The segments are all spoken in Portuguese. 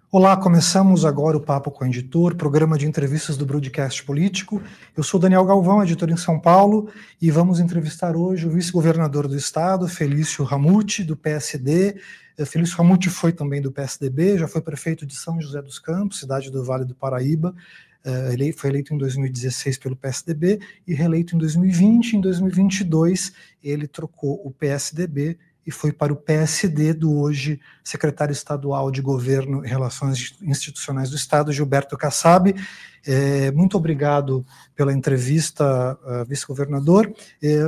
Olá, começamos agora o Papo com o Editor, programa de entrevistas do Broadcast Político. Eu sou Daniel Galvão, editor em São Paulo, e vamos entrevistar hoje o vice-governador do estado, Felício Ramute, do PSD. Felício Ramute foi também do PSDB, já foi prefeito de São José dos Campos, cidade do Vale do Paraíba. Ele foi eleito em 2016 pelo PSDB e reeleito em 2020. Em 2022, ele trocou o PSDB e foi para o PSD do hoje secretário estadual de Governo e Relações Institucionais do Estado, Gilberto Kassab. Muito obrigado pela entrevista, vice-governador.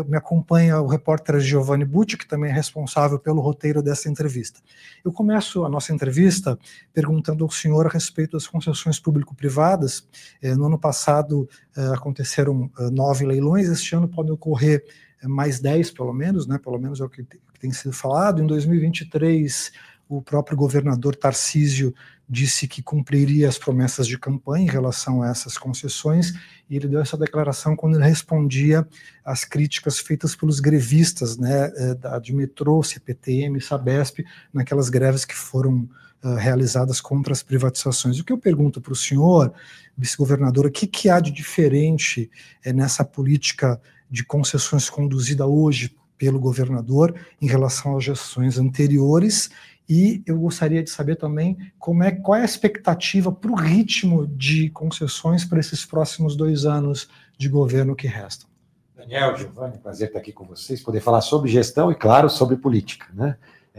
Me acompanha o repórter Giovanni Bucci, que também é responsável pelo roteiro dessa entrevista. Eu começo a nossa entrevista perguntando ao senhor a respeito das concessões público-privadas. No ano passado aconteceram 9 leilões, este ano podem ocorrer mais 10 pelo menos, né? Pelo menos é o que tem sido falado. Em 2023, o próprio governador Tarcísio disse que cumpriria as promessas de campanha em relação a essas concessões, e ele deu essa declaração quando ele respondia às críticas feitas pelos grevistas, né, de metrô, CPTM, Sabesp, naquelas greves que foram realizadas contra as privatizações. O que eu pergunto para o senhor, vice-governador, o que há de diferente nessa política de concessões conduzida hoje pelo governador em relação às gestões anteriores? E eu gostaria de saber também qual é a expectativa para o ritmo de concessões para esses próximos 2 anos de governo que restam. Daniel, Giovanni, prazer estar aqui com vocês, poder falar sobre gestão e, claro, sobre política, né?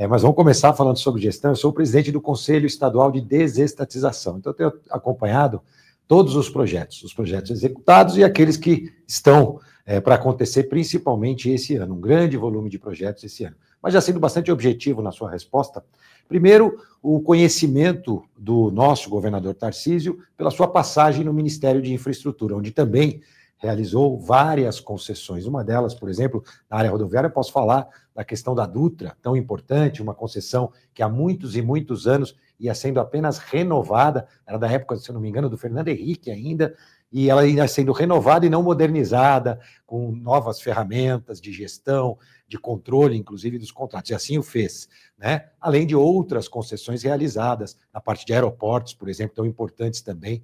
Mas vamos começar falando sobre gestão. Eu sou o presidente do Conselho Estadual de Desestatização, então eu tenho acompanhado todos os projetos executados e aqueles que estão para acontecer, principalmente esse ano, um grande volume de projetos esse ano. Mas já sendo bastante objetivo na sua resposta, primeiro, o conhecimento do nosso governador Tarcísio pela sua passagem no Ministério de Infraestrutura, onde também realizou várias concessões. Uma delas, por exemplo, na área rodoviária, eu posso falar da questão da Dutra, tão importante, uma concessão que há muitos e muitos anos ia sendo apenas renovada, era da época, se eu não me engano, do Fernando Henrique ainda, e ela ia sendo renovada e não modernizada, com novas ferramentas de gestão, de controle, inclusive, dos contratos. E assim o fez, né? Além de outras concessões realizadas, na parte de aeroportos, por exemplo, tão importantes também,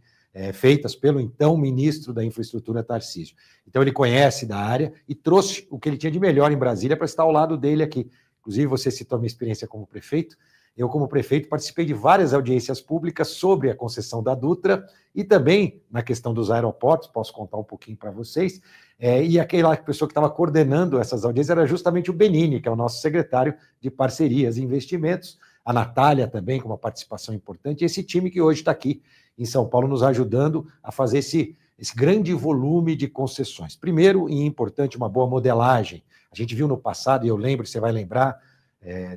feitas pelo então ministro da Infraestrutura, Tarcísio. Então ele conhece da área e trouxe o que ele tinha de melhor em Brasília para estar ao lado dele aqui. Inclusive, você citou a minha experiência como prefeito. Eu, como prefeito, participei de várias audiências públicas sobre a concessão da Dutra e também na questão dos aeroportos, posso contar um pouquinho para vocês, e aquela pessoa que estava coordenando essas audiências era justamente o Benini, que é o nosso secretário de Parcerias e Investimentos, a Natália também, com uma participação importante, e esse time que hoje está aqui em São Paulo nos ajudando a fazer esse grande volume de concessões. Primeiro, e importante, uma boa modelagem. A gente viu no passado, e eu lembro, você vai lembrar,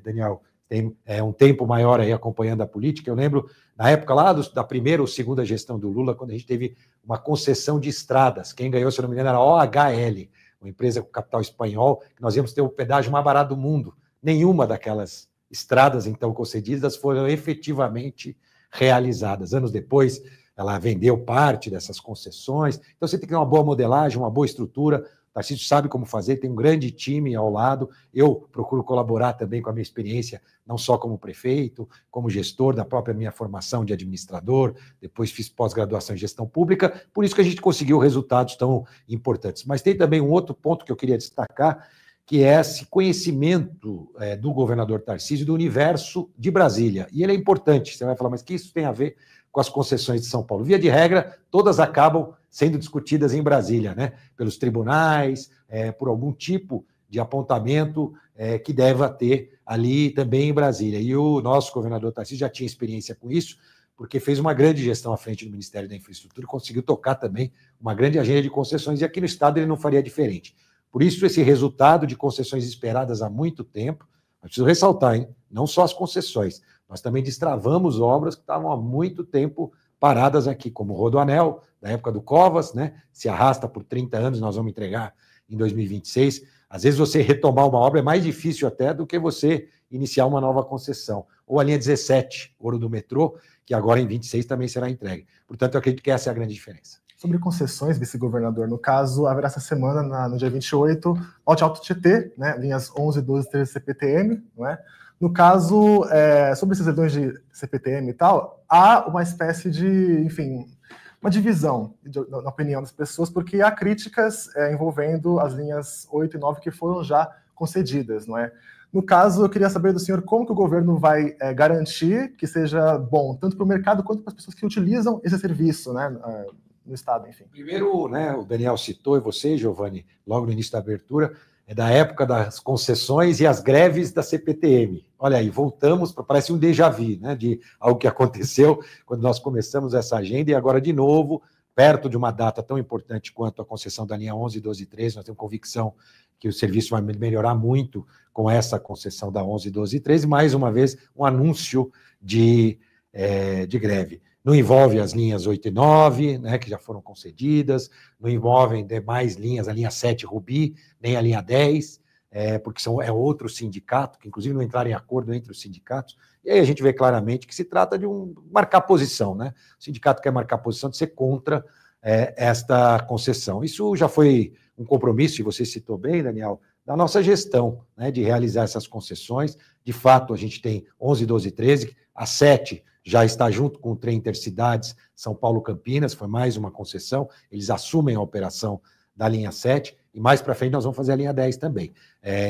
Daniel, tem um tempo maior aí acompanhando a política. Eu lembro, na época lá da primeira ou segunda gestão do Lula, quando a gente teve uma concessão de estradas. Quem ganhou, se eu não me engano, era a OHL, uma empresa com capital espanhol, que nós íamos ter o pedágio mais barato do mundo. Nenhuma daquelas estradas, então, concedidas foram efetivamente realizadas. Anos depois, ela vendeu parte dessas concessões. Então, você tem que ter uma boa modelagem, uma boa estrutura. O Tarcísio sabe como fazer, tem um grande time ao lado. Eu procuro colaborar também com a minha experiência, não só como prefeito, como gestor da própria minha formação de administrador, depois fiz pós-graduação em gestão pública, por isso que a gente conseguiu resultados tão importantes. Mas tem também um outro ponto que eu queria destacar, que é esse conhecimento do governador Tarcísio do universo de Brasília. E ele é importante, você vai falar, mas o que isso tem a ver com as concessões de São Paulo? Via de regra, todas acabam sendo discutidas em Brasília, né? Pelos tribunais, por algum tipo de apontamento que deva ter ali também em Brasília. E o nosso governador Tarcísio já tinha experiência com isso, porque fez uma grande gestão à frente do Ministério da Infraestrutura e conseguiu tocar também uma grande agenda de concessões, e aqui no Estado ele não faria diferente. Por isso, esse resultado de concessões esperadas há muito tempo, eu preciso ressaltar, hein? Não só as concessões, nós também destravamos obras que estavam há muito tempo paradas aqui, como o Rodoanel, da época do Covas, né? Se arrasta por 30 anos, nós vamos entregar em 2026. Às vezes você retomar uma obra é mais difícil até do que você iniciar uma nova concessão. Ou a linha 17, Ouro do Metrô, que agora em 26 também será entregue. Portanto, eu acredito que essa é a grande diferença. Sobre concessões, vice-governador, no caso, haverá essa semana, no dia 28, Norte Alto Tietê, né, linhas 11, 12, 13 CPTM, não é? No caso, sobre esses leilões de CPTM e tal, há uma espécie de, enfim, uma divisão, na opinião das pessoas, porque há críticas envolvendo as linhas 8 e 9 que foram já concedidas, não é? No caso, eu queria saber do senhor como que o governo vai garantir que seja bom, tanto para o mercado quanto para as pessoas que utilizam esse serviço, né, no Estado, enfim. Primeiro, né, o Daniel citou, e você, Giovanni, logo no início da abertura, é da época das concessões e as greves da CPTM. Olha aí, voltamos, parece um déjà vu, né, de algo que aconteceu quando nós começamos essa agenda, e agora, de novo, perto de uma data tão importante quanto a concessão da linha 11, 12 e 13, nós temos convicção que o serviço vai melhorar muito com essa concessão da 11, 12 e 13, mais uma vez, um anúncio de greve. Não envolve as linhas 8 e 9, né, que já foram concedidas, não envolvem demais linhas, a linha 7 Rubi, nem a linha 10, porque é outro sindicato, que inclusive não entraram em acordo entre os sindicatos, e aí a gente vê claramente que se trata de marcar posição, né? O sindicato quer marcar posição de ser contra esta concessão. Isso já foi um compromisso, e você citou bem, Daniel, da nossa gestão, né, de realizar essas concessões. De fato, a gente tem 11, 12 e 13, a 7 já está junto com o trem Intercidades São Paulo-Campinas, foi mais uma concessão, eles assumem a operação da linha 7, e mais para frente nós vamos fazer a linha 10 também.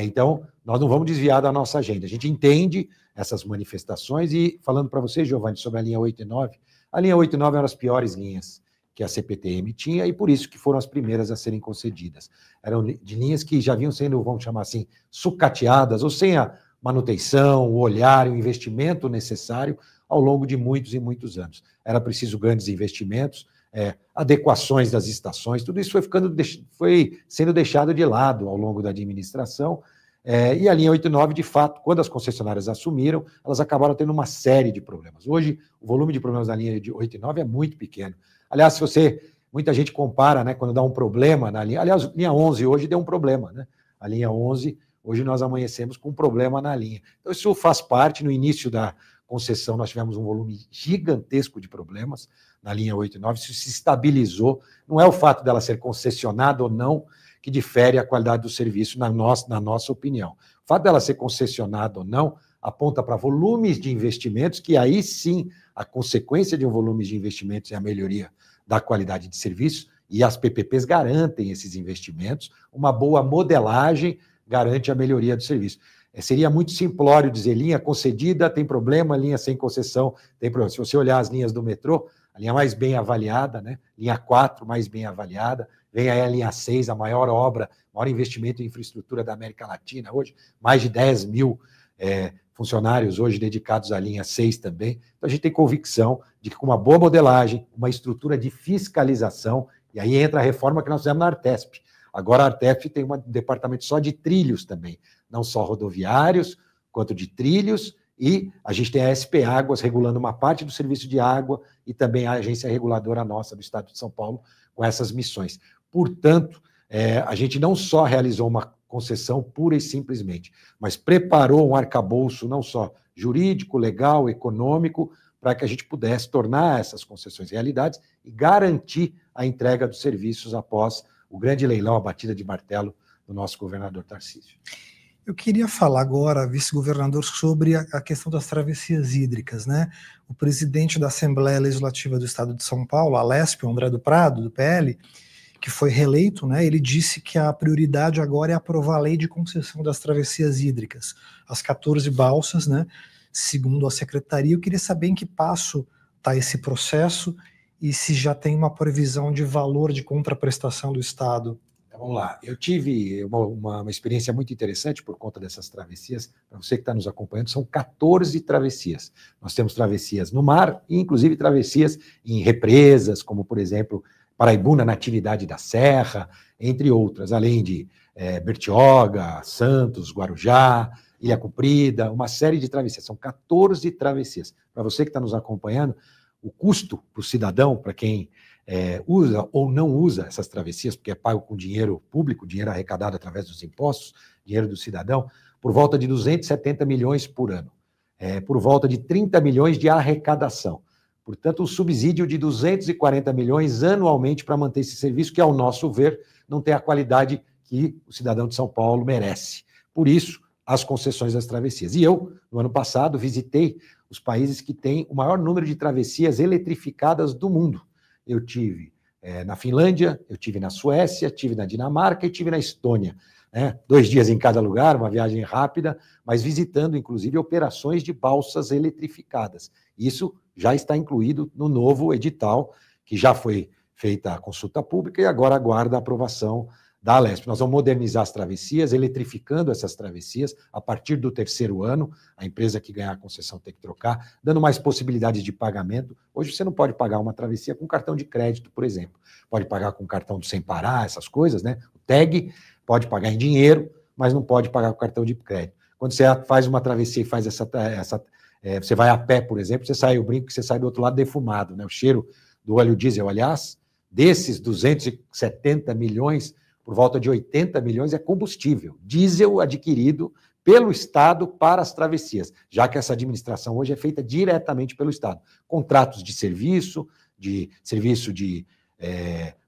Então, nós não vamos desviar da nossa agenda. A gente entende essas manifestações, e falando para você, Giovanni, sobre a linha 8 e 9, a linha 8 e 9 eram as piores linhas que a CPTM tinha, e por isso que foram as primeiras a serem concedidas. Eram de linhas que já vinham sendo, vamos chamar assim, sucateadas, ou sem a manutenção, o olhar e o investimento necessário ao longo de muitos e muitos anos. Era preciso grandes investimentos, adequações das estações, tudo isso foi sendo deixado de lado ao longo da administração, e a linha 8 e 9, de fato, quando as concessionárias assumiram, elas acabaram tendo uma série de problemas. Hoje, o volume de problemas da linha de 8 e 9 é muito pequeno. Aliás, muita gente compara, né, quando dá um problema na linha, aliás, a linha 11 hoje deu um problema, né? A linha 11, hoje nós amanhecemos com um problema na linha. Então, isso faz parte. No início da concessão, nós tivemos um volume gigantesco de problemas na linha 8 e 9, isso se estabilizou. Não é o fato dela ser concessionada ou não que difere a qualidade do serviço, na nossa opinião. O fato dela ser concessionada ou não aponta para volumes de investimentos, que aí sim, a consequência de um volume de investimentos é a melhoria da qualidade de serviço, e as PPPs garantem esses investimentos, uma boa modelagem garante a melhoria do serviço. Seria muito simplório dizer linha concedida tem problema, linha sem concessão tem problema. Se você olhar as linhas do metrô, a linha mais bem avaliada, né? Linha 4 mais bem avaliada, vem aí a linha 6, a maior obra, maior investimento em infraestrutura da América Latina hoje, mais de 10 mil funcionários hoje dedicados à linha 6 também. Então, a gente tem convicção de que com uma boa modelagem, uma estrutura de fiscalização, e aí entra a reforma que nós fizemos na Artesp. Agora a Artesp tem um departamento só de trilhos também, não só rodoviários, quanto de trilhos, e a gente tem a SP Águas regulando uma parte do serviço de água, e também a agência reguladora nossa do Estado de São Paulo com essas missões. Portanto, a gente não só realizou uma concessão pura e simplesmente, mas preparou um arcabouço não só jurídico, legal, econômico, para que a gente pudesse tornar essas concessões realidades e garantir a entrega dos serviços após o grande leilão, a batida de martelo do nosso governador Tarcísio. Eu queria falar agora, vice-governador, sobre a questão das travessias hídricas, né? O presidente da Assembleia Legislativa do Estado de São Paulo, a Lesp, André do Prado, do PL, que foi reeleito, né? Ele disse que a prioridade agora é aprovar a lei de concessão das travessias hídricas, as 14 balsas, né? Segundo a secretaria. Eu queria saber em que passo está esse processo e se já tem uma previsão de valor de contraprestação do Estado. Vamos lá, eu tive uma experiência muito interessante por conta dessas travessias. Para você que está nos acompanhando, são 14 travessias. Nós temos travessias no mar e, inclusive, travessias em represas, como, por exemplo, Paraibuna, Natividade da Serra, entre outras, além de Bertioga, Santos, Guarujá, Ilha Comprida, uma série de travessias. São 14 travessias. Para você que está nos acompanhando, o custo para o cidadão, para quem usa ou não usa essas travessias, porque é pago com dinheiro público, dinheiro arrecadado através dos impostos, dinheiro do cidadão, por volta de 270 milhões por ano, por volta de 30 milhões de arrecadação. Portanto, um subsídio de 240 milhões anualmente para manter esse serviço, que, ao nosso ver, não tem a qualidade que o cidadão de São Paulo merece. Por isso, as concessões das travessias. E eu, no ano passado, visitei os países que têm o maior número de travessias eletrificadas do mundo. Eu tive na Finlândia, eu tive na Suécia, tive na Dinamarca e tive na Estônia. 2 dias em cada lugar, uma viagem rápida, mas visitando, inclusive, operações de balsas eletrificadas. Isso já está incluído no novo edital, que já foi feita a consulta pública e agora aguarda a aprovação da Alesp. Nós vamos modernizar as travessias, eletrificando essas travessias a partir do 3º ano. A empresa que ganhar a concessão tem que trocar, dando mais possibilidades de pagamento. Hoje você não pode pagar uma travessia com cartão de crédito, por exemplo. Pode pagar com cartão do Sem Parar, essas coisas, né? O TAG pode pagar em dinheiro, mas não pode pagar com cartão de crédito. Quando você faz uma travessia e faz você vai a pé, por exemplo, você sai, o brinco que você sai do outro lado defumado, né? O cheiro do óleo diesel, aliás, desses 270 milhões, por volta de 80 milhões é combustível, diesel adquirido pelo Estado para as travessias, já que essa administração hoje é feita diretamente pelo Estado. Contratos de serviço de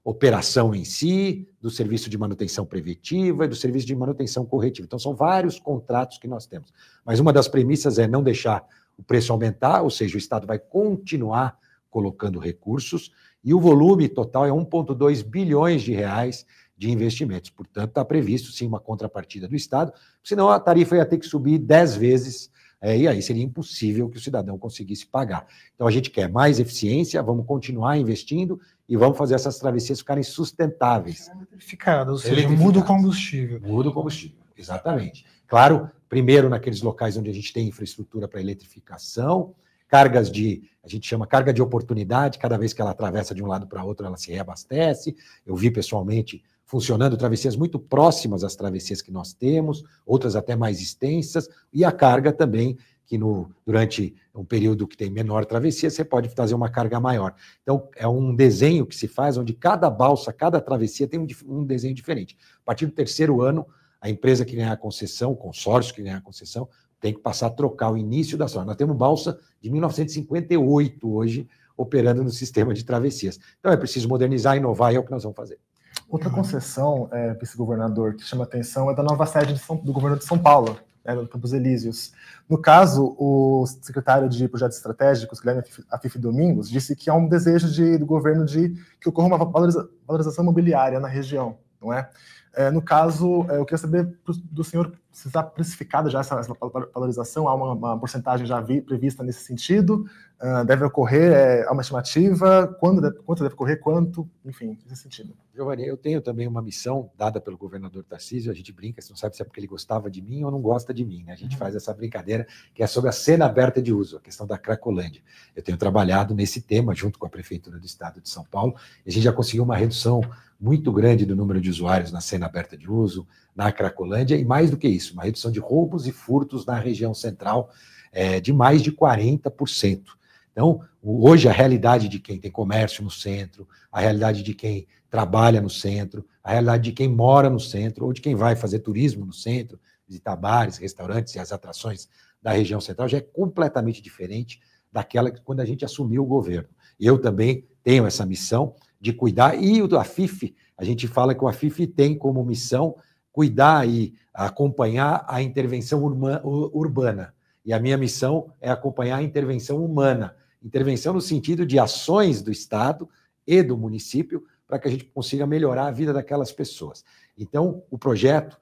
operação em si, do serviço de manutenção preventiva e do serviço de manutenção corretiva. Então, são vários contratos que nós temos. Mas uma das premissas é não deixar o preço aumentar, ou seja, o Estado vai continuar colocando recursos, e o volume total é 1,2 bilhões de reais de investimentos. Portanto, está previsto, sim, uma contrapartida do Estado, senão a tarifa ia ter que subir 10 vezes, e aí seria impossível que o cidadão conseguisse pagar. Então, a gente quer mais eficiência, vamos continuar investindo e vamos fazer essas travessias ficarem sustentáveis. Eletrificada, ou seja, muda o combustível. Muda o combustível, exatamente. Claro, primeiro naqueles locais onde a gente tem infraestrutura para eletrificação, a gente chama carga de oportunidade, cada vez que ela atravessa de um lado para outro, ela se reabastece. Eu vi pessoalmente funcionando travessias muito próximas às travessias que nós temos, outras até mais extensas, e a carga também, que durante um período que tem menor travessia, você pode fazer uma carga maior. Então, é um desenho que se faz, onde cada balsa, cada travessia tem um desenho diferente. A partir do 3º ano, a empresa que ganhar a concessão, o consórcio que ganhar a concessão, tem que passar a trocar o início da sua. Nós temos balsa de 1958 hoje, operando no sistema de travessias. Então, é preciso modernizar, inovar, e é o que nós vamos fazer. Outra concessão, vice-governador, que chama atenção é da nova sede do governo de São Paulo, no Campos Elíseos. No caso, o secretário de Projetos Estratégicos, Guilherme Afife Domingos, disse que há um desejo do governo de que ocorra uma valorização imobiliária na região, não é? No caso, eu queria saber do senhor se está precificada já essa valorização, há uma porcentagem já prevista nesse sentido, deve ocorrer, há uma estimativa, quanto deve ocorrer, quanto, enfim, nesse sentido. Giovanni, eu tenho também uma missão dada pelo governador Tarcísio, a gente brinca, você não sabe se é porque ele gostava de mim ou não gosta de mim, né? A gente faz essa brincadeira que é sobre a cena aberta de uso, a questão da Cracolândia. Eu tenho trabalhado nesse tema junto com a Prefeitura do Estado de São Paulo, e a gente já conseguiu uma redução muito grande do número de usuários na cena aberta de uso, na Cracolândia, e mais do que isso, uma redução de roubos e furtos na região central de mais de 40%. Então, hoje a realidade de quem tem comércio no centro, a realidade de quem trabalha no centro, a realidade de quem mora no centro, ou de quem vai fazer turismo no centro, visitar bares, restaurantes e as atrações da região central, já é completamente diferente daquela que quando a gente assumiu o governo. Eu também tenho essa missão de cuidar, e o AFIF, a gente fala que o AFIF tem como missão cuidar e acompanhar a intervenção urbana. E a minha missão é acompanhar a intervenção humana. Intervenção no sentido de ações do Estado e do município para que a gente consiga melhorar a vida daquelas pessoas. Então, o projeto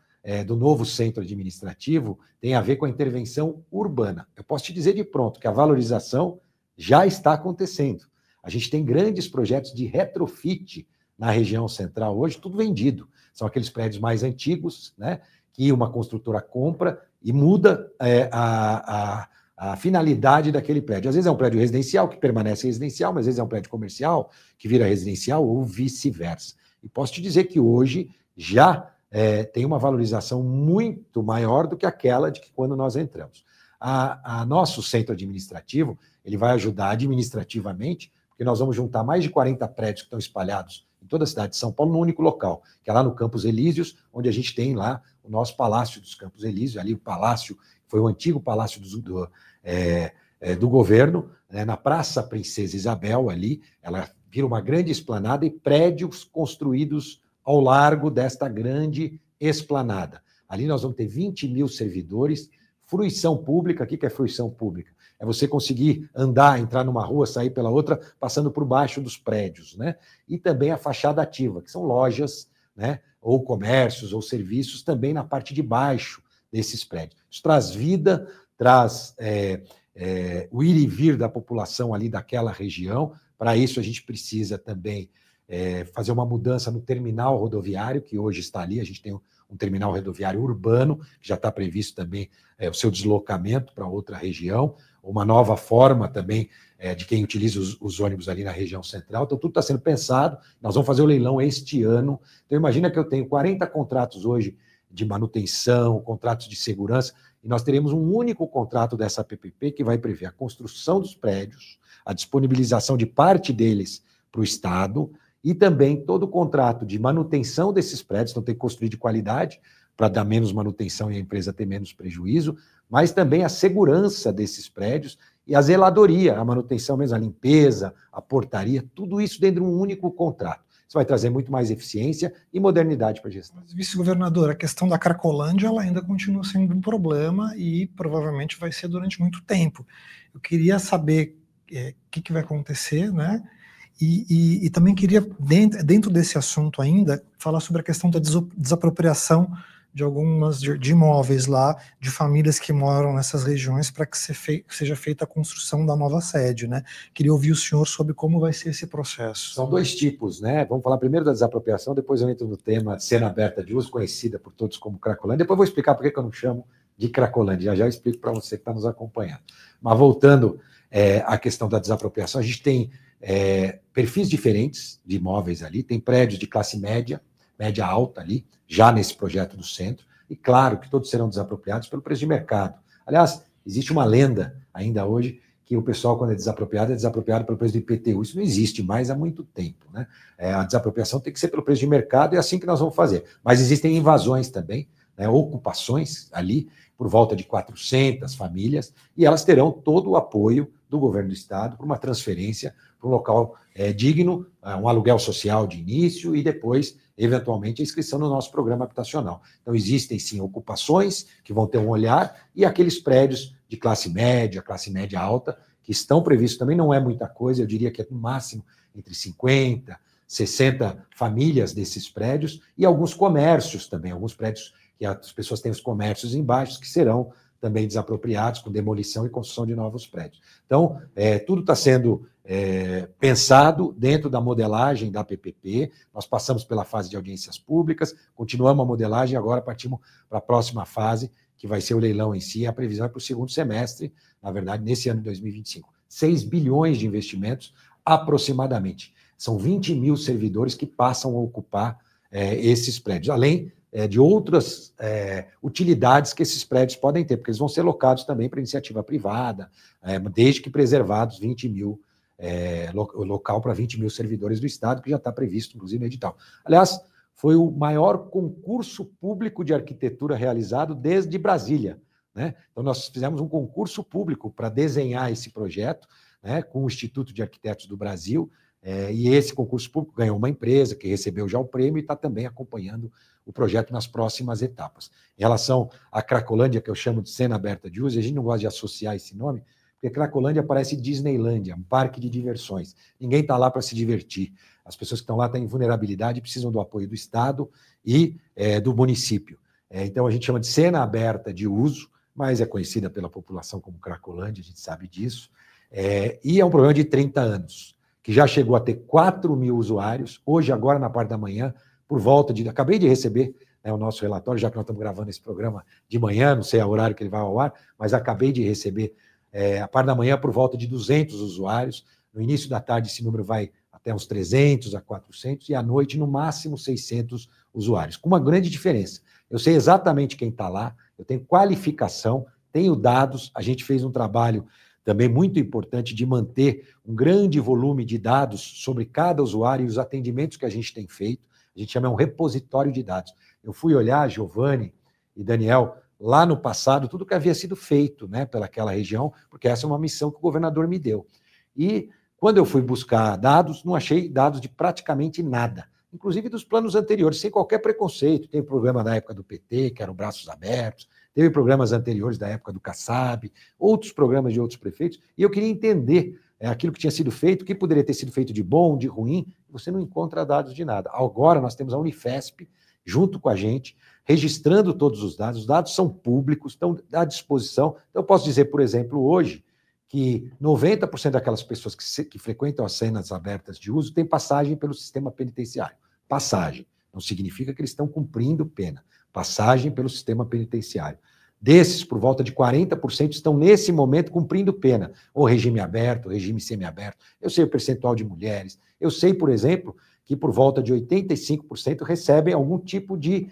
do novo centro administrativo tem a ver com a intervenção urbana. Eu posso te dizer de pronto que a valorização já está acontecendo. A gente tem grandes projetos de retrofit na região central hoje, tudo vendido. São aqueles prédios mais antigos, né, que uma construtora compra e muda a finalidade daquele prédio. Às vezes é um prédio residencial que permanece residencial, mas às vezes é um prédio comercial que vira residencial ou vice-versa. E posso te dizer que hoje já tem uma valorização muito maior do que aquela de que quando nós entramos. Nosso centro administrativo, ele vai ajudar administrativamente, porque nós vamos juntar mais de 40 prédios que estão espalhados em toda a cidade de São Paulo, num único local, que é lá no Campos Elíseos, onde a gente tem lá o nosso Palácio dos Campos Elíseos, ali o palácio, foi o antigo palácio do governo, né, na Praça Princesa Isabel, ali, ela vira uma grande esplanada e prédios construídos ao largo desta grande esplanada. Ali nós vamos ter 20 mil servidores, fruição pública. O que é fruição pública? É você conseguir andar, entrar numa rua, sair pela outra, passando por baixo dos prédios, né? E também a fachada ativa, que são lojas, né? Ou comércios, ou serviços, também na parte de baixo desses prédios. Isso traz vida, traz o ir e vir da população ali daquela região. Para isso, a gente precisa também fazer uma mudança no terminal rodoviário, que hoje está ali. A gente tem um terminal rodoviário urbano, que já está previsto também o seu deslocamento para outra região, uma nova forma também de quem utiliza os ônibus ali na região central. Então, tudo está sendo pensado. Nós vamos fazer o leilão este ano. Então, imagina que eu tenho 40 contratos hoje de manutenção, contratos de segurança, e nós teremos um único contrato dessa PPP que vai prever a construção dos prédios, a disponibilização de parte deles para o Estado, e também todo o contrato de manutenção desses prédios. Então tem que construir de qualidade para dar menos manutenção e a empresa ter menos prejuízo, mas também a segurança desses prédios e a zeladoria, a manutenção mesmo, a limpeza, a portaria, tudo isso dentro de um único contrato. Isso vai trazer muito mais eficiência e modernidade para a gestão. Mas, vice-governador, a questão da Cracolândia ela ainda continua sendo um problema e provavelmente vai ser durante muito tempo. Eu queria saber o que vai acontecer, né? E também queria, dentro desse assunto ainda, falar sobre a questão da desapropriação de algumas de imóveis lá, de famílias que moram nessas regiões, para que seja feita a construção da nova sede, né? Queria ouvir o senhor sobre como vai ser esse processo. São dois tipos, né? Vamos falar primeiro da desapropriação, depois eu entro no tema cena aberta de uso, conhecida por todos como Cracolândia. Depois eu vou explicar por que eu não chamo de Cracolândia, já explico para você que está nos acompanhando. Mas voltando à questão da desapropriação, a gente tem perfis diferentes de imóveis ali, tem prédios de classe média, média alta ali, já nesse projeto do centro, e claro que todos serão desapropriados pelo preço de mercado. Aliás, existe uma lenda ainda hoje que o pessoal, quando é desapropriado pelo preço do IPTU. Isso não existe mais há muito tempo, né? A desapropriação tem que ser pelo preço de mercado, e é assim que nós vamos fazer. Mas existem invasões também, né, ocupações ali, por volta de 400 famílias, e elas terão todo o apoio do governo do Estado para uma transferência para um local digno, um aluguel social de início e depois, eventualmente, a inscrição no nosso programa habitacional. Então, existem, sim, ocupações que vão ter um olhar e aqueles prédios de classe média alta, que estão previstos também, não é muita coisa, eu diria que é no máximo entre 50, 60 famílias desses prédios e alguns comércios também, alguns prédios que as pessoas têm os comércios embaixo, que serão também desapropriados com demolição e construção de novos prédios. Então, tudo está sendo pensado dentro da modelagem da PPP. Nós passamos pela fase de audiências públicas, continuamos a modelagem e agora partimos para a próxima fase, que vai ser o leilão em si. A previsão é para o segundo semestre, na verdade, nesse ano de 2025. 6 bilhões de investimentos, aproximadamente. São 20 mil servidores que passam a ocupar esses prédios, além de outras utilidades que esses prédios podem ter, porque eles vão ser locados também para iniciativa privada, desde que preservados 20 mil, local para 20 mil servidores do Estado, que já está previsto, inclusive, no edital. Aliás, foi o maior concurso público de arquitetura realizado desde Brasília, né? Então, nós fizemos um concurso público para desenhar esse projeto, né, com o Instituto de Arquitetos do Brasil, e esse concurso público ganhou uma empresa que recebeu já o prêmio e está também acompanhando o projeto nas próximas etapas. Em relação à Cracolândia, que eu chamo de cena aberta de uso, a gente não gosta de associar esse nome, porque Cracolândia parece Disneylândia, um parque de diversões. Ninguém está lá para se divertir. As pessoas que estão lá têm vulnerabilidade e precisam do apoio do Estado e do município. Então, a gente chama de cena aberta de uso, mas é conhecida pela população como Cracolândia, a gente sabe disso. E é um programa de 30 anos, que já chegou a ter 4 mil usuários. Hoje, agora, na parte da manhã, por volta de... Acabei de receber o nosso relatório, já que nós estamos gravando esse programa de manhã, não sei a horário que ele vai ao ar, mas acabei de receber, a parte da manhã, por volta de 200 usuários. No início da tarde, esse número vai até uns 300 a 400, e à noite, no máximo, 600 usuários. Com uma grande diferença. Eu sei exatamente quem está lá, eu tenho qualificação, tenho dados, a gente fez um trabalho também muito importante de manter um grande volume de dados sobre cada usuário e os atendimentos que a gente tem feito. A gente chama um repositório de dados. Eu fui olhar, Giovanni e Daniel, lá no passado, tudo que havia sido feito, né, pelaquela região, porque essa é uma missão que o governador me deu. E quando eu fui buscar dados, não achei dados de praticamente nada. inclusive dos planos anteriores, sem qualquer preconceito. Tem programa da época do PT, que eram Braços Abertos, teve programas anteriores da época do Kassab, outros programas de outros prefeitos, e eu queria entender aquilo que tinha sido feito, o que poderia ter sido feito de bom, de ruim. Você não encontra dados de nada. Agora nós temos a Unifesp, junto com a gente, registrando todos os dados são públicos, estão à disposição. Então, eu posso dizer, por exemplo, hoje, que 90% daquelas pessoas que frequentam as cenas abertas de uso têm passagem pelo sistema penitenciário. Passagem. Não significa que eles estão cumprindo pena. Passagem pelo sistema penitenciário. Desses, por volta de 40% estão, nesse momento, cumprindo pena. Ou regime aberto, ou regime semiaberto. Eu sei o percentual de mulheres. Eu sei, por exemplo, que por volta de 85% recebem algum tipo de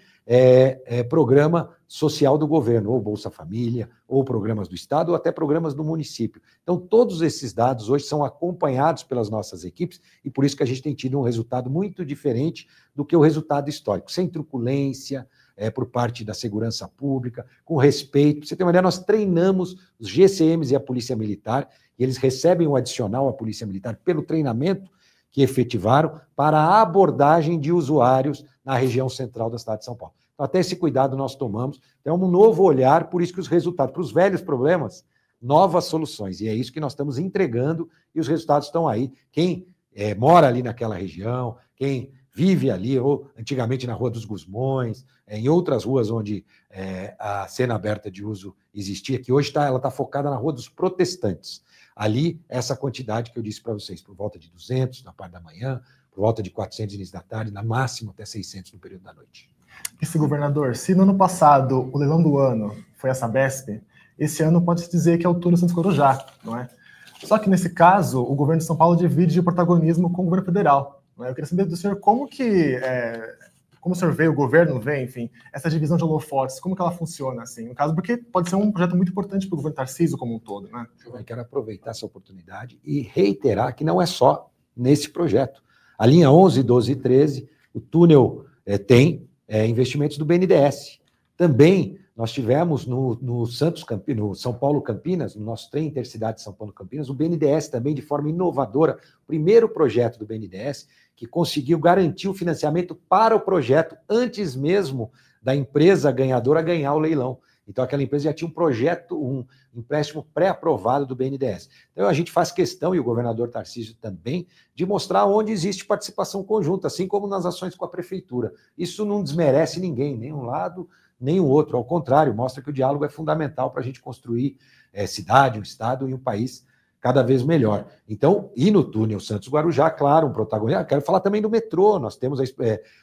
programa social do governo, ou Bolsa Família, ou programas do Estado, ou até programas do município. Então, todos esses dados hoje são acompanhados pelas nossas equipes, e por isso que a gente tem tido um resultado muito diferente do que o resultado histórico, sem truculência, por parte da segurança pública, com respeito. Para você ter uma ideia, nós treinamos os GCMs e a Polícia Militar, e eles recebem um adicional à Polícia Militar pelo treinamento que efetivaram para a abordagem de usuários na região central da cidade de São Paulo. Então, até esse cuidado nós tomamos. Então, é um novo olhar, por isso que os resultados, para os velhos problemas, novas soluções. E é isso que nós estamos entregando, e os resultados estão aí. Quem mora ali naquela região, quem vive ali, ou antigamente na Rua dos Gusmões, em outras ruas onde a cena aberta de uso existia, que hoje ela está focada na Rua dos Protestantes. Ali, essa quantidade que eu disse para vocês, por volta de 200 na parte da manhã, por volta de 400 no início da tarde, na máxima até 600 no período da noite. Vice-governador, se no ano passado o leilão do ano foi a Sabesp, esse ano pode-se dizer que é o túnel Santos Guarujá, não é? Só que nesse caso, o governo de São Paulo divide o protagonismo com o governo federal. Não é? Eu queria saber do senhor como o senhor vê, o governo vê, enfim, essa divisão de holofotes, como que ela funciona, assim, no caso, porque pode ser um projeto muito importante para o governo Tarcísio como um todo, né? Eu quero aproveitar essa oportunidade e reiterar que não é só nesse projeto. A linha 11, 12 e 13, o túnel tem investimentos do BNDES. Também nós tivemos no São Paulo Campinas, no nosso trem intercidade São Paulo Campinas, o BNDES também, de forma inovadora, o primeiro projeto do BNDES que conseguiu garantir o financiamento para o projeto antes mesmo da empresa ganhadora ganhar o leilão. Então, aquela empresa já tinha um projeto, um empréstimo pré-aprovado do BNDES. Então, a gente faz questão, e o governador Tarcísio também, de mostrar onde existe participação conjunta, assim como nas ações com a prefeitura. Isso não desmerece ninguém, nem um lado, nem o outro. Ao contrário, mostra que o diálogo é fundamental para a gente construir cidade, um estado e um país cada vez melhor. Então, e no túnel Santos Guarujá, claro, um protagonista. Quero falar também do metrô. Nós temos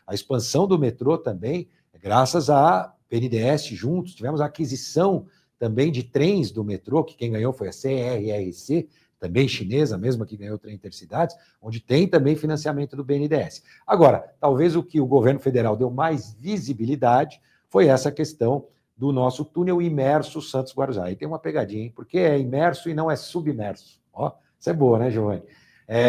a expansão do metrô também, graças à BNDES juntos. Tivemos a aquisição também de trens do metrô, que quem ganhou foi a CRRC, também chinesa, mesma que ganhou o trem intercidades, onde tem também financiamento do BNDES. Agora, talvez o que o governo federal deu mais visibilidade foi essa questão do nosso túnel imerso Santos Guarujá. Aí tem uma pegadinha, hein? Porque é imerso e não é submerso. Ó, isso é boa, né, Giovanni?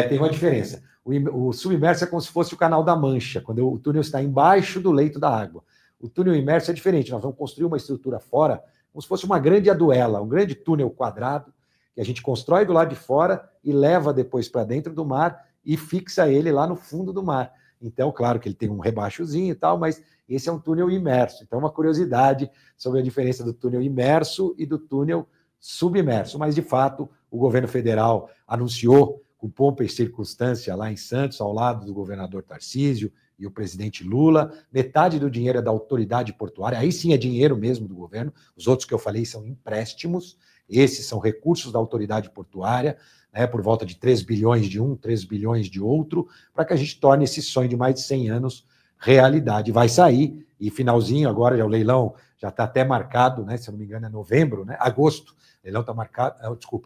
Tem uma diferença. O submerso é como se fosse o Canal da Mancha, quando o túnel está embaixo do leito da água. O túnel imerso é diferente, nós vamos construir uma estrutura fora, como se fosse uma grande aduela, um grande túnel quadrado, que a gente constrói do lado de fora e leva depois para dentro do mar e fixa ele lá no fundo do mar. Então, claro que ele tem um rebaixozinho e tal, mas esse é um túnel imerso. Então, uma curiosidade sobre a diferença do túnel imerso e do túnel submerso. Mas, de fato, o governo federal anunciou com pompa e circunstância lá em Santos, ao lado do governador Tarcísio e o presidente Lula. Metade do dinheiro é da autoridade portuária. Aí sim é dinheiro mesmo do governo. Os outros que eu falei são empréstimos. Esses são recursos da autoridade portuária, por volta de 3 bilhões de um, 3 bilhões de outro, para que a gente torne esse sonho de mais de 100 anos realidade. Vai sair, e finalzinho agora, já o leilão já está até marcado, se eu não me engano é novembro, agosto, o leilão está marcado,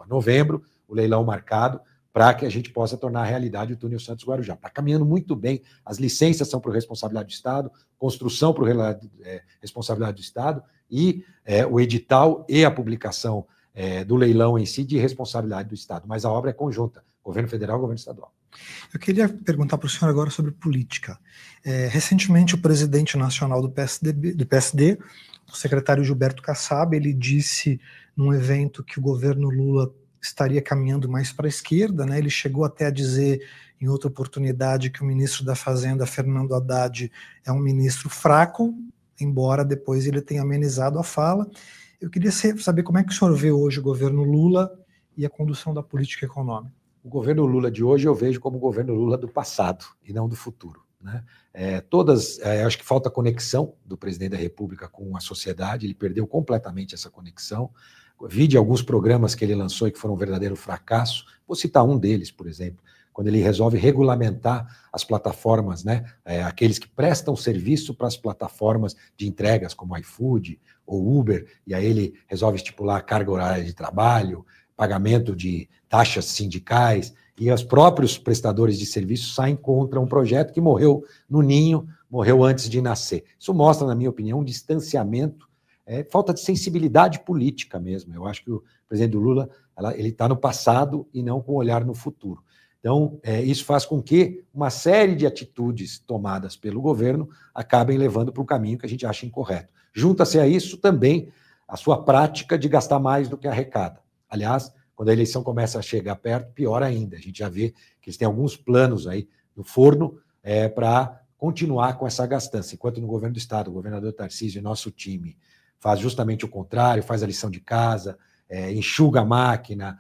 novembro, o leilão marcado, para que a gente possa tornar realidade o túnel Santos Guarujá. Está caminhando muito bem, as licenças são por responsabilidade do Estado, construção por responsabilidade do Estado, e o edital e a publicação do leilão em si de responsabilidade do Estado, mas a obra é conjunta, governo federal e governo estadual. Eu queria perguntar para o senhor agora sobre política. Recentemente, o presidente nacional do PSD, o secretário Gilberto Kassab, ele disse num evento que o governo Lula estaria caminhando mais para a esquerda, né? Ele chegou até a dizer, em outra oportunidade, que o ministro da Fazenda, Fernando Haddad, é um ministro fraco, embora depois ele tenha amenizado a fala. Eu queria saber como é que o senhor vê hoje o governo Lula e a condução da política econômica. O governo Lula de hoje eu vejo como o governo Lula do passado e não do futuro, né? Acho que falta conexão do presidente da República com a sociedade, ele perdeu completamente essa conexão. Vide alguns programas que ele lançou e que foram um verdadeiro fracasso. Vou citar um deles, por exemplo, quando ele resolve regulamentar as plataformas, né? Aqueles que prestam serviço para as plataformas de entregas, como iFood ou Uber, e aí ele resolve estipular a carga horária de trabalho, pagamento de taxas sindicais, e os próprios prestadores de serviço saem contra um projeto que morreu no ninho, morreu antes de nascer. Isso mostra, na minha opinião, um distanciamento, falta de sensibilidade política mesmo. Eu acho que o presidente Lula ele está no passado e não com olhar no futuro. Então, isso faz com que uma série de atitudes tomadas pelo governo acabem levando para o caminho que a gente acha incorreto. Junta-se a isso também a sua prática de gastar mais do que arrecada. Aliás, quando a eleição começa a chegar perto, pior ainda. A gente já vê que eles têm alguns planos aí no forno para continuar com essa gastança. Enquanto no governo do Estado, o governador Tarcísio e nosso time faz justamente o contrário, faz a lição de casa, enxuga a máquina,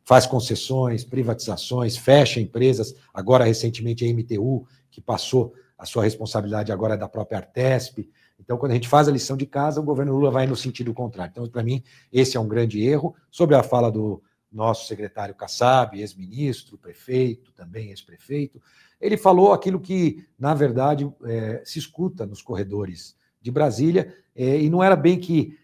faz concessões, privatizações, fecha empresas. Agora, recentemente, a MTU, que passou a sua responsabilidade agora da própria Artesp. Então, quando a gente faz a lição de casa, o governo Lula vai no sentido contrário. Então, para mim, esse é um grande erro. Sobre a fala do nosso secretário Kassab, ex-ministro, prefeito, também ex-prefeito, ele falou aquilo que, na verdade, se escuta nos corredores de Brasília, e não era bem que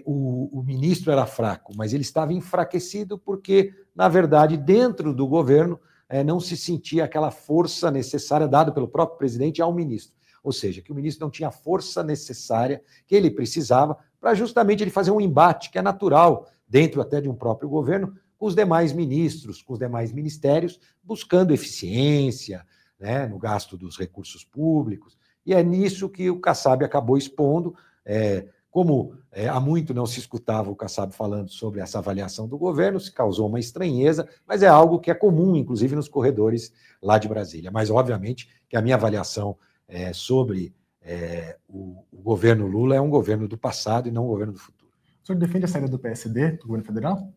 o ministro era fraco, mas ele estava enfraquecido porque, na verdade, dentro do governo, não se sentia aquela força necessária dada pelo próprio presidente ao ministro. Ou seja, que o ministro não tinha a força necessária que ele precisava para justamente ele fazer um embate que é natural dentro até de um próprio governo com os demais ministros, com os demais ministérios, buscando eficiência, né, no gasto dos recursos públicos. E é nisso que o Kassab acabou expondo. Como há muito não se escutava o Kassab falando sobre essa avaliação do governo, se causou uma estranheza, mas é algo que é comum, inclusive, nos corredores lá de Brasília. Mas, obviamente, que a minha avaliação sobre o governo Lula é um governo do passado e não um governo do futuro. O senhor defende a saída do PSD do governo federal?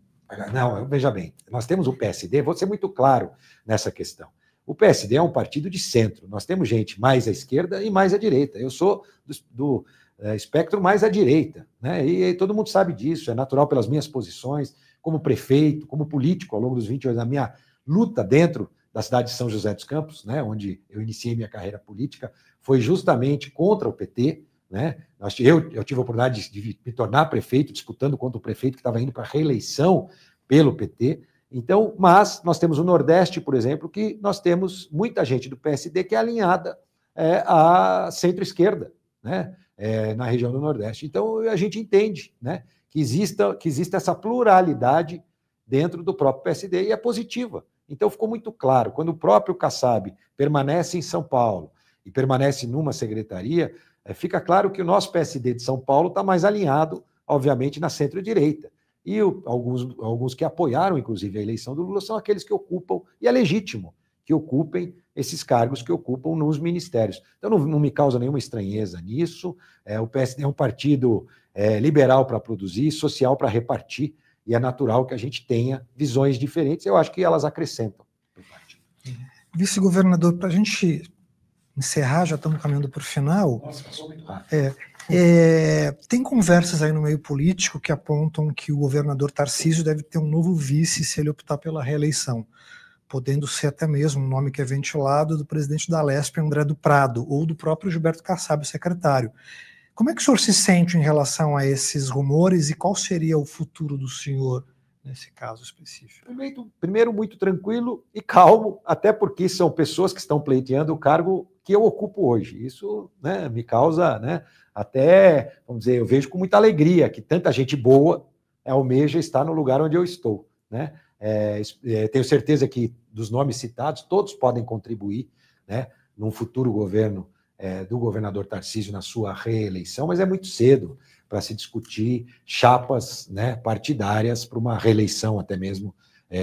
Não, veja bem, nós temos o PSD, vou ser muito claro nessa questão. O PSD é um partido de centro, nós temos gente mais à esquerda e mais à direita. Eu sou do espectro mais à direita, né? E todo mundo sabe disso, é natural pelas minhas posições como prefeito, como político ao longo dos 20 anos, a minha luta dentro da cidade de São José dos Campos, né, onde eu iniciei minha carreira política, foi justamente contra o PT, né? Eu tive a oportunidade de me tornar prefeito, disputando contra o prefeito que estava indo para a reeleição pelo PT. Então, mas nós temos o Nordeste, por exemplo, que nós temos muita gente do PSD que é alinhada à centro-esquerda, né? Na região do Nordeste. Então, a gente entende, né, que exista essa pluralidade dentro do próprio PSD e é positiva. Então, ficou muito claro, quando o próprio Kassab permanece em São Paulo e permanece numa secretaria, fica claro que o nosso PSD de São Paulo está mais alinhado, obviamente, na centro-direita. E alguns que apoiaram, inclusive, a eleição do Lula são aqueles que ocupam, e é legítimo que ocupem esses cargos que ocupam nos ministérios. Então, não me causa nenhuma estranheza nisso. O PSD é um partido liberal para produzir, social para repartir, e é natural que a gente tenha visões diferentes. Eu acho que elas acrescentam. Vice-governador, para a gente encerrar, já estamos caminhando para o final. Nossa, passou muito rápido. Tem conversas aí no meio político que apontam que o governador Tarcísio deve ter um novo vice se ele optar pela reeleição, podendo ser até mesmo um nome que é ventilado do presidente da Alesp, André do Prado, ou do próprio Gilberto Kassab, secretário. Como é que o senhor se sente em relação a esses rumores e qual seria o futuro do senhor nesse caso específico? Primeiro, muito tranquilo e calmo, até porque são pessoas que estão pleiteando o cargo que eu ocupo hoje. Isso, né, me causa, né, até, vamos dizer, eu vejo com muita alegria que tanta gente boa almeja estar no lugar onde eu estou, né? Tenho certeza que dos nomes citados, todos podem contribuir, né, num futuro governo do governador Tarcísio na sua reeleição, mas é muito cedo. para se discutir chapas, né, partidárias para uma reeleição até mesmo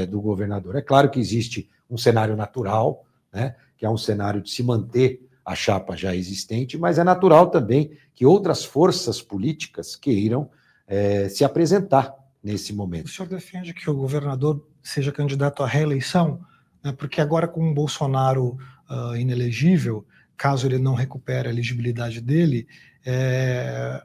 do governador. É claro que existe um cenário natural, né, que é um cenário de se manter a chapa já existente, mas é natural também que outras forças políticas queiram se apresentar nesse momento. O senhor defende que o governador seja candidato à reeleição, né, porque agora com o Bolsonaro inelegível, caso ele não recupere a elegibilidade dele,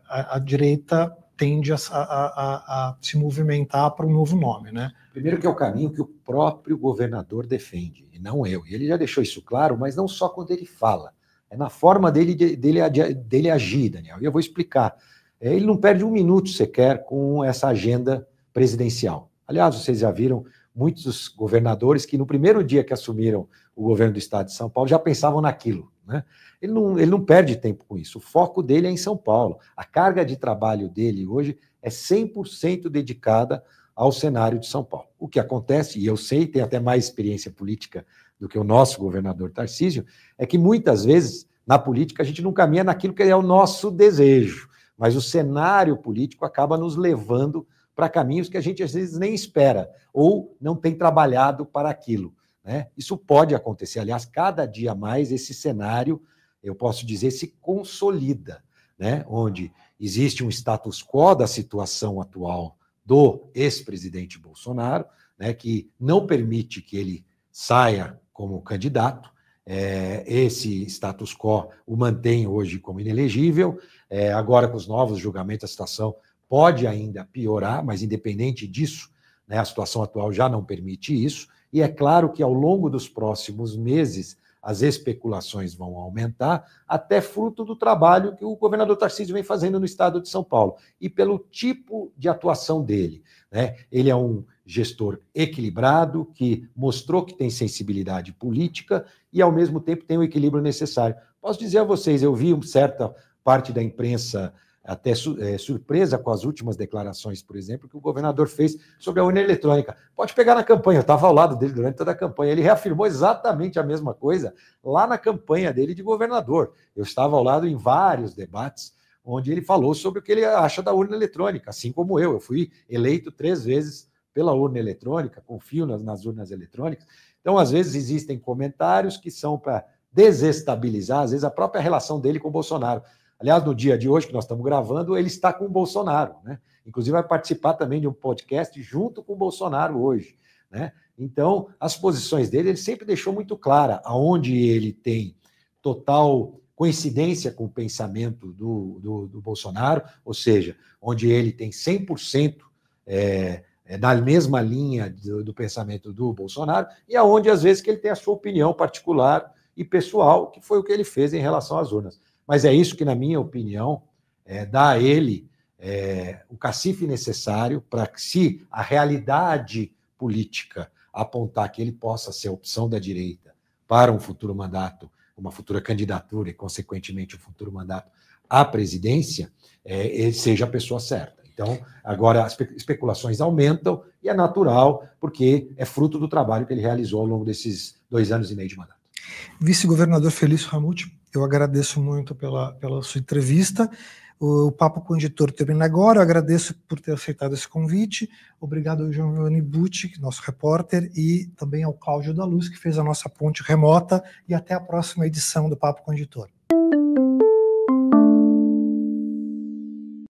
a direita tende a se movimentar para um novo nome, né? Primeiro que é o caminho que o próprio governador defende, e não eu. E ele já deixou isso claro, mas não só quando ele fala. É na forma dele agir, Daniel. E eu vou explicar. Ele não perde um minuto sequer com essa agenda presidencial. Aliás, vocês já viram muitos governadores que no primeiro dia que assumiram o governo do estado de São Paulo já pensavam naquilo, né? Ele não perde tempo com isso. O foco dele é em São Paulo. A carga de trabalho dele hoje é 100% dedicada ao cenário de São Paulo. O que acontece, e eu sei, tem até mais experiência política do que o nosso governador Tarcísio, é que muitas vezes, na política, a gente não caminha naquilo que é o nosso desejo, mas o cenário político acaba nos levando para caminhos que a gente às vezes nem espera, ou não tem trabalhado para aquilo, né? Isso pode acontecer. Aliás, cada dia mais esse cenário, eu posso dizer, se consolida, né? Onde existe um status quo da situação atual do ex-presidente Bolsonaro, né, que não permite que ele saia como candidato. Esse status quo o mantém hoje como inelegível. Agora, com os novos julgamentos, a situação pode ainda piorar, mas independente disso, né, a situação atual já não permite isso. E é claro que ao longo dos próximos meses as especulações vão aumentar, até fruto do trabalho que o governador Tarcísio vem fazendo no estado de São Paulo, e pelo tipo de atuação dele, né? Ele é um gestor equilibrado, que mostrou que tem sensibilidade política e, ao mesmo tempo, tem o equilíbrio necessário. Posso dizer a vocês, eu vi certa parte da imprensa até surpresa com as últimas declarações, por exemplo, que o governador fez sobre a urna eletrônica. Pode pegar na campanha, eu estava ao lado dele durante toda a campanha, ele reafirmou exatamente a mesma coisa lá na campanha dele de governador. Eu estava ao lado em vários debates, onde ele falou sobre o que ele acha da urna eletrônica, assim como eu. Eu fui eleito 3 vezes pela urna eletrônica, confio nas urnas eletrônicas. Então, às vezes, existem comentários que são para desestabilizar, às vezes, a própria relação dele com o Bolsonaro. Aliás, no dia de hoje que nós estamos gravando, ele está com o Bolsonaro, né? Inclusive vai participar também de um podcast junto com o Bolsonaro hoje, né? Então, as posições dele, ele sempre deixou muito clara aonde ele tem total coincidência com o pensamento do Bolsonaro, ou seja, onde ele tem 100% na mesma linha do pensamento do Bolsonaro, e aonde, às vezes, que ele tem a sua opinião particular e pessoal, que foi o que ele fez em relação às urnas. Mas é isso que, na minha opinião, dá a ele o cacife necessário para que, se a realidade política apontar que ele possa ser a opção da direita para um futuro mandato, uma futura candidatura e, consequentemente, um futuro mandato à presidência, ele seja a pessoa certa. Então, agora as especulações aumentam e é natural, porque é fruto do trabalho que ele realizou ao longo desses 2 anos e meio de mandato. Vice-governador Felício Ramute, eu agradeço muito pela sua entrevista. O Papo com o Editor termina agora. Eu agradeço por ter aceitado esse convite. Obrigado ao Giovanni Bucci, nosso repórter, e também ao Cláudio da Luz, que fez a nossa ponte remota. E até a próxima edição do Papo com o Editor.